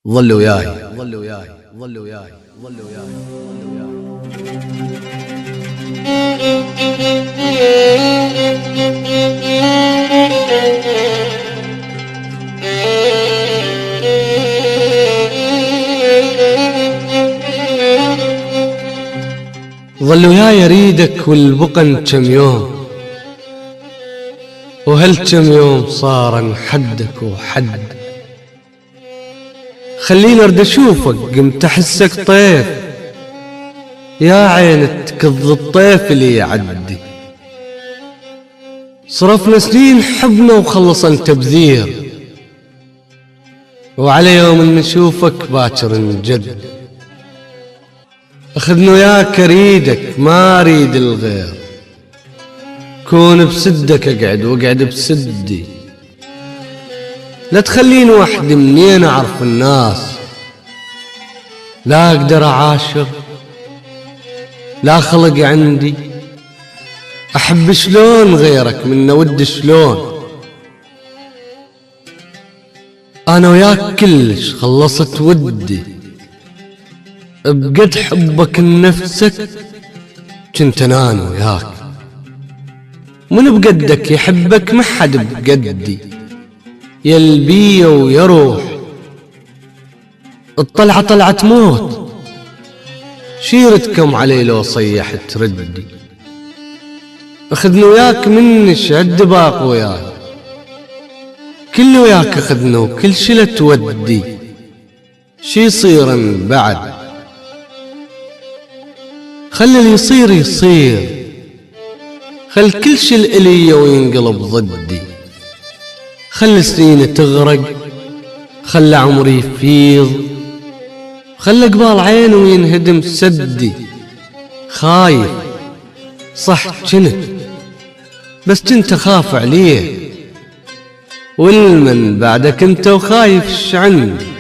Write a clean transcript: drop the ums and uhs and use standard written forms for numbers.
ظل وياي ظل وياي ظل وياي ظل وياي ظل وياي اريدك والبقن كم يوم، وهل كم يوم صار حدك وحد. خليني ارد اشوفك قمت احسك طيف، يا عين تكض الطيف اللي يعدي. صرفنا سنين حبنا وخلصا تبذير، وعلى يوم نشوفك باكر نجد. اخذني وياك اريدك ما اريد الغير، كون بسدك اقعد واقعد بسدي. لا تخليني وحدي منين اعرف الناس، لا اقدر اعاشر لا خلق عندي. احب شلون غيرك من ود شلون. انا وياك كلش خلصت ودي، بقد حبك لنفسك كنت انا وياك. من بقدك يحبك ما حد بقدي، يا البيه ويا روح. الطلعة طلعة موت، شيرتكم علي لو صيحت ردي. اخذني وياك منش عد باق وياي، كل وياك اخذنا وكل شي تودي. شي يصير بعد، خل اللي يصير يصير، خل كل شي الي وينقلب ضدي. خل سنيني تغرق، خل عمري يفيض، خل قبال عيني وينهدم سدي. خايف صح كنت، بس كنت اخاف عليه، والمن بعدك انت وخايف ايش عندي.